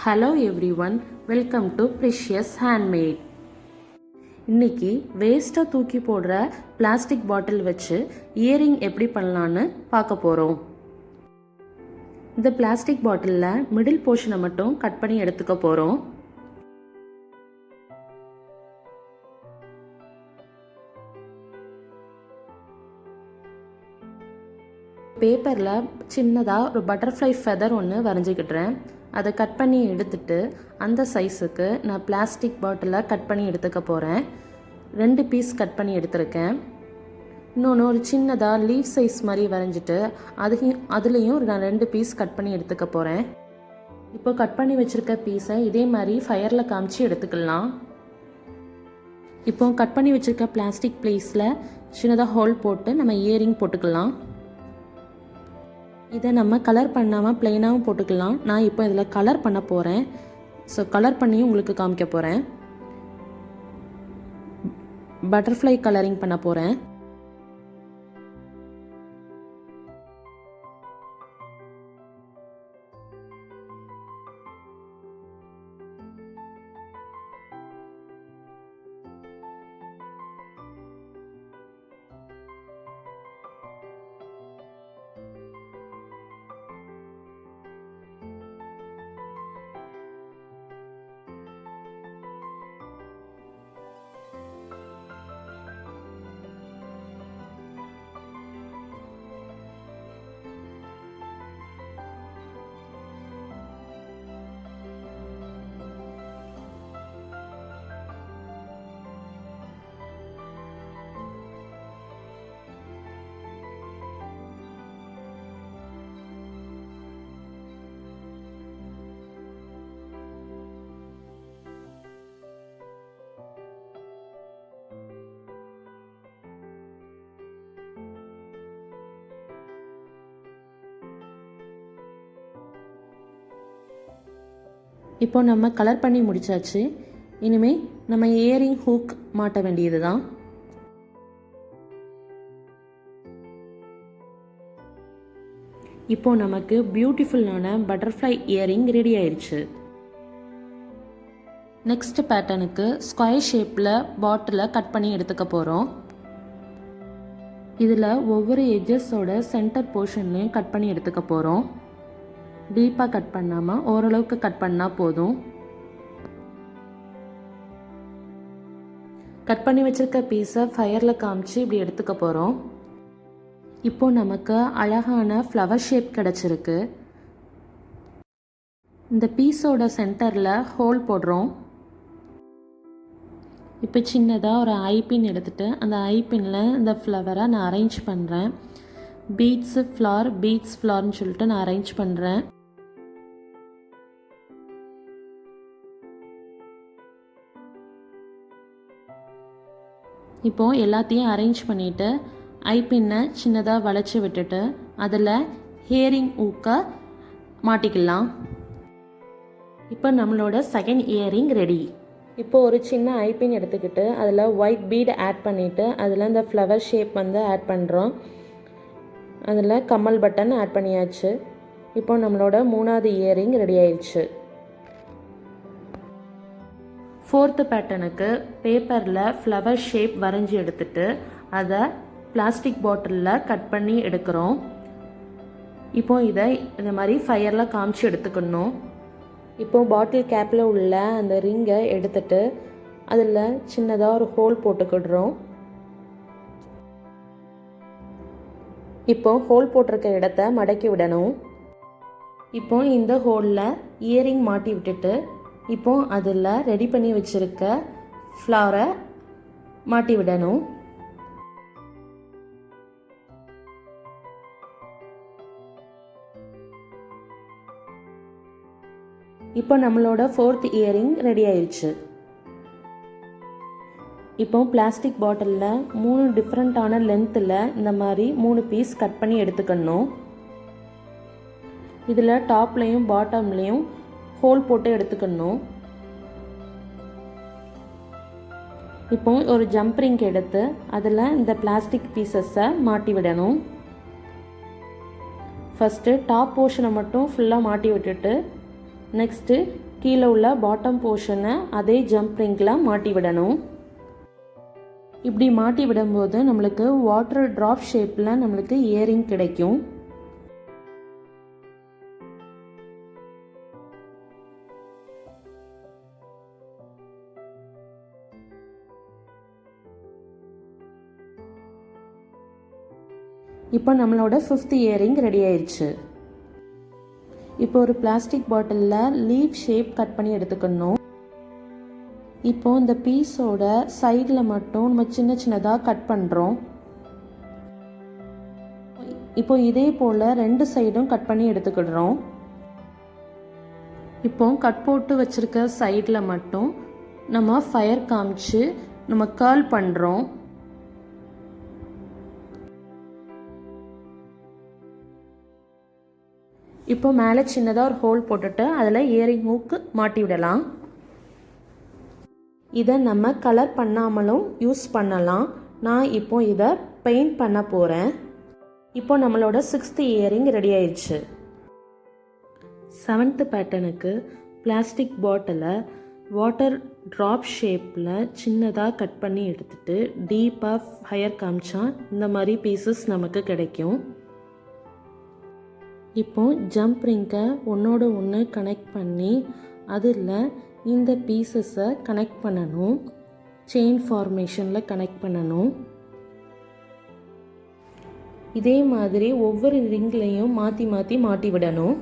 Hello everyone, welcome to precious handmade. இன்றைக்கி வேஸ்ட்டாக தூக்கி போடுற பிளாஸ்டிக் பாட்டில் வச்சு இயரிங் எப்படி பண்ணலான்னு பார்க்க போகிறோம். இந்த பிளாஸ்டிக் பாட்டிலில் மிடில் போர்ஷனை மட்டும் கட் பண்ணி எடுத்துக்க போகிறோம். பேப்பரில் சின்னதாக ஒரு பட்டர்ஃப்ளை ஃபெதர் ஒன்று வரைஞ்சிக்கிட்டுறேன். அதை கட் பண்ணி எடுத்துட்டு அந்த சைஸுக்கு நான் பிளாஸ்டிக் பாட்டிலை கட் பண்ணி எடுத்துக்க போகிறேன். 2 பீஸ் கட் பண்ணி எடுத்திருக்கேன். இன்னொன்று ஒரு சின்னதாக லீவ் சைஸ் மாதிரி வரைஞ்சிட்டு அதுலேயும் நான் 2 பீஸ் கட் பண்ணி எடுத்துக்க போகிறேன். இப்போ கட் பண்ணி வச்சுருக்க பீஸை இதே மாதிரி ஃபயரில் காமிச்சு எடுத்துக்கலாம். இப்போ கட் பண்ணி வச்சுருக்க பிளாஸ்டிக் பிளேஸில் சின்னதாக ஹோல் போட்டு நம்ம இயரிங் போட்டுக்கலாம். இதை நம்ம கலர் பண்ணாமல் ப்ளெயினாகவும் போட்டுக்கலாம். நான் இப்போ இதில் கலர் பண்ண போகிறேன். ஸோ கலர் பண்ணியும் உங்களுக்கு காமிக்க போகிறேன். பட்டர்ஃப்ளை கலரிங் பண்ண போகிறேன். இப்போ நம்ம கலர் பண்ணி முடிச்சாச்சு. இனிமேல் நம்ம இயரிங் ஹூக் மாட்ட வேண்டியது தான். இப்போ நமக்கு பியூட்டிஃபுல்லான பட்டர்ஃப்ளை இயரிங் ரெடி ஆயிடுச்சு. நெக்ஸ்ட் பேட்டர்னுக்கு ஸ்கொயர் ஷேப்பில் பாட்டிலை கட் பண்ணி எடுத்துக்க போகிறோம். இதில் ஒவ்வொரு எட்ஜஸோட சென்டர் போர்ஷன்லையும் கட் பண்ணி எடுத்துக்க போகிறோம். டீப்பாக கட் பண்ணாமல் ஓரளவுக்கு கட் பண்ணால் போதும். கட் பண்ணி வச்சுருக்க பீஸை ஃபயரில் காமிச்சு இப்படி எடுத்துக்க போகிறோம். இப்போது நமக்கு அழகான ஃப்ளவர் ஷேப் கிடச்சிருக்கு. இந்த பீஸோட சென்டரில் ஹோல் போடுறோம். இப்போ சின்னதாக ஒரு ஐபின் எடுத்துகிட்டு அந்த ஐபினில் இந்த ஃப்ளவரை நான் அரேஞ்ச் பண்ணுறேன். பீட்ஸு ஃப்ளார் பீட்ஸ் ஃப்ளார்னு சொல்லிட்டு நான் அரேஞ்ச் பண்ணுறேன். இப்போது எல்லாத்தையும் அரேஞ்ச் பண்ணிவிட்டு ஐபின்னை சின்னதாக வளைச்சி விட்டுட்டு அதில் ஹியரிங் ஊக்க மாட்டிக்கலாம். இப்போ நம்மளோட செகண்ட் இயரிங் ரெடி. இப்போது ஒரு சின்ன ஐபின் எடுத்துக்கிட்டு அதில் ஒயிட் பீட் ஆட் பண்ணிவிட்டு அதில் இந்த ஃப்ளவர் ஷேப் ஆட் பண்ணுறோம். அதில் கம்மல் பட்டன் ஆட் பண்ணியாச்சு. இப்போ நம்மளோட 3வது இயரிங் ரெடி ஆயிடுச்சு. 4th பேட்டர்னுக்கு பேப்பரில் ஃப்ளவர் ஷேப் வரைஞ்சி எடுத்துட்டு அதை பிளாஸ்டிக் பாட்டிலில் கட் பண்ணி எடுக்கிறோம். இப்போ இதை இந்த மாதிரி ஃபயரில் காமிச்சு எடுத்துக்கணும். இப்போது பாட்டில் கேப்பில் உள்ள அந்த ரிங்கை எடுத்துட்டு அதில் சின்னதாக ஒரு ஹோல் போட்டுக்கிடுறோம். இப்போ ஹோல் போட்டிருக்க இடத்த மடக்கி விடணும். இப்போ இந்த ஹோலில் இயரிங் மாட்டி விட்டுட்டு இப்போ அதில் ரெடி பண்ணி வச்சுருக்க ஃப்ளவரை மாட்டி விடணும். இப்போ நம்மளோட 4th இயரிங் ரெடி ஆயிடுச்சு. இப்போ பிளாஸ்டிக் பாட்டிலில் 3 டிஃப்ரெண்ட்டான லென்த்தில் இந்த மாதிரி 3 பீஸ் கட் பண்ணி எடுத்துக்கணும். இதில் டாப்லேயும் பாட்டம்லேயும் ஹோல் போட்டு எடுத்துக்கணும். இப்போ ஒரு ஜம்ப் ரிங் எடுத்து அதில் இந்த பிளாஸ்டிக் பீசஸை மாட்டி விடணும். ஃபஸ்ட்டு டாப் போர்ஷனை மட்டும் ஃபுல்லாக மாட்டி விட்டுட்டு நெக்ஸ்ட்டு கீழே உள்ள பாட்டம் போர்ஷனை அதே ஜம்ப் ரிங்கில் மாட்டி விடணும். இப்படி மாட்டி விடும்போது நம்மளுக்கு வாட்டர் ட்ராப் ஷேப்பில் நம்மளுக்கு இயரிங் கிடைக்கும். இப்போ நம்மளோட 5th இயரிங் ரெடி ஆயிடுச்சு. இப்போ ஒரு பிளாஸ்டிக் பாட்டிலில் லீஃப் ஷேப் கட் பண்ணி எடுத்துக்கணும். இப்போ இந்த பீஸோட சைடில் மட்டும் நம்ம சின்ன சின்னதாக கட் பண்ணுறோம். இப்போ இதே போல் 2 சைடும் கட் பண்ணி எடுத்துக்கிடுறோம். இப்போ கட் போட்டு வச்சுருக்க சைடில் மட்டும் நம்ம ஃபயர் காமிச்சு நம்ம கர்ல் பண்ணுறோம். இப்போ மேலே சின்னதாக ஒரு ஹோல் போட்டுட்டு அதில் இயரிங் ஹூக்கு மாட்டி விடலாம். இதை நம்ம கலர் பண்ணாமலும் யூஸ் பண்ணலாம். நான் இப்போ இதை பெயிண்ட் பண்ண போகிறேன். இப்போ நம்மளோட 6th இயரிங் ரெடி ஆயிடுச்சு. 7th பேட்டர்னுக்கு பிளாஸ்டிக் பாட்டிலை வாட்டர் ட்ராப் ஷேப்பில் சின்னதாக கட் பண்ணி எடுத்துகிட்டு டீப்பாக ஃபயர் காமிச்சா இந்த மாதிரி பீசஸ் நமக்கு கிடைக்கும். இப்போ ஜம்ப் ரிங்கை ஒன்றோடு ஒன்று கனெக்ட் பண்ணி அதில் இந்த பீசஸை கனெக்ட் பண்ணணும். செயின் ஃபார்மேஷனில் கனெக்ட் பண்ணணும். இதே மாதிரி ஒவ்வொரு ரிங்லையும் மாற்றி மாற்றி மாட்டி விடணும்.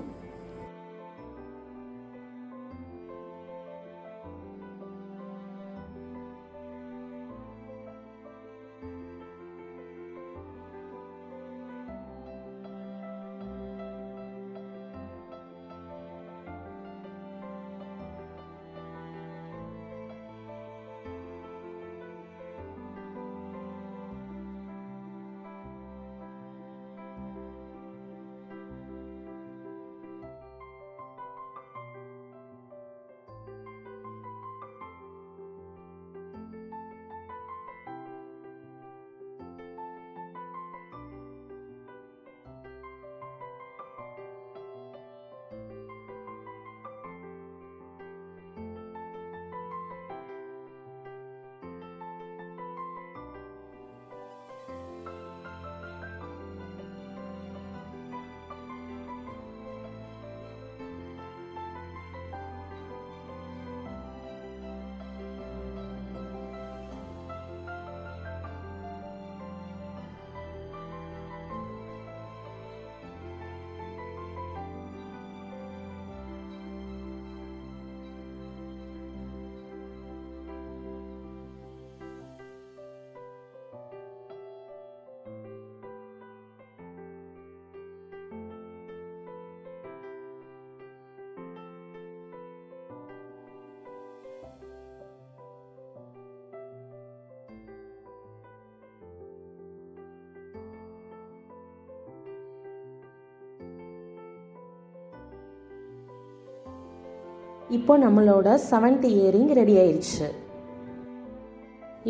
இப்போ நம்மளோட 7th இயரிங் ரெடி ஆயிடுச்சு.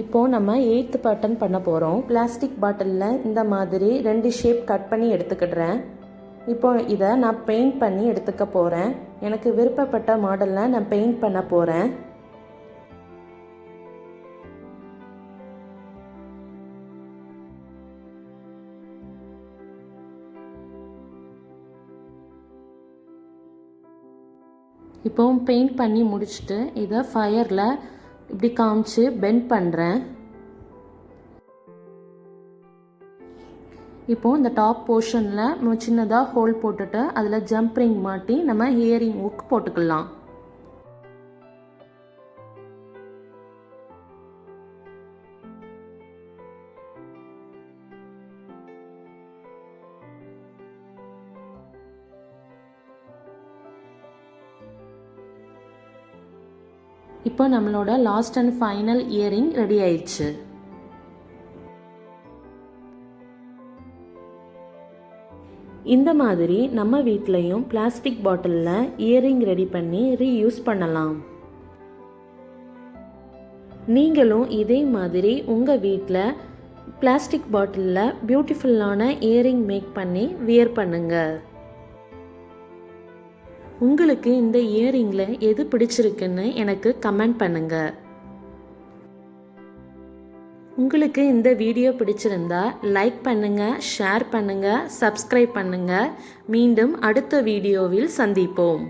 இப்போ நம்ம 8th பேட்டர்ன் பண்ண போகிறோம். பிளாஸ்டிக் பாட்டிலில் இந்த மாதிரி 2 ஷேப் கட் பண்ணி எடுத்துக்கிடுறேன். இப்போ இதை நான் பெயிண்ட் பண்ணி எடுத்துக்க போகிறேன். எனக்கு விருப்பப்பட்ட மாடலில் நான் பெயிண்ட் பண்ண போகிறேன். இப்போ பெயிண்ட் பண்ணி முடிச்சுட்டு இதை ஃபயரில் இப்படி காமிச்சு பெண்ட் பண்ணுறேன். இப்போது இந்த டாப் போர்ஷனில் நம்ம சின்னதாக ஹோல் போட்டுட்டு அதில் ஜம்ப் ரிங் மாட்டி நம்ம இயரிங் ஹூக் போட்டுக்கலாம். இப்போ நம்மளோட last and final earring ready ஆயிடுச்சு. இந்த மாதிரி நம்ம வீட்லேயும் பிளாஸ்டிக் பாட்டிலில் இயரிங் ரெடி பண்ணி ரீயூஸ் பண்ணலாம். நீங்களும் இதே மாதிரி உங்கள் வீட்டில் பிளாஸ்டிக் பாட்டிலில் பியூட்டிஃபுல்லான இயரிங் மேக் பண்ணி வியர் பண்ணுங்கள். உங்களுக்கு இந்த இயரிங்கில் எது பிடிச்சிருக்குன்னு எனக்கு கமெண்ட் பண்ணுங்கள். உங்களுக்கு இந்த வீடியோ பிடிச்சிருந்தா லைக் பண்ணுங்கள், ஷேர் பண்ணுங்கள், சப்ஸ்கிரைப் பண்ணுங்கள். மீண்டும் அடுத்த வீடியோவில் சந்திப்போம்.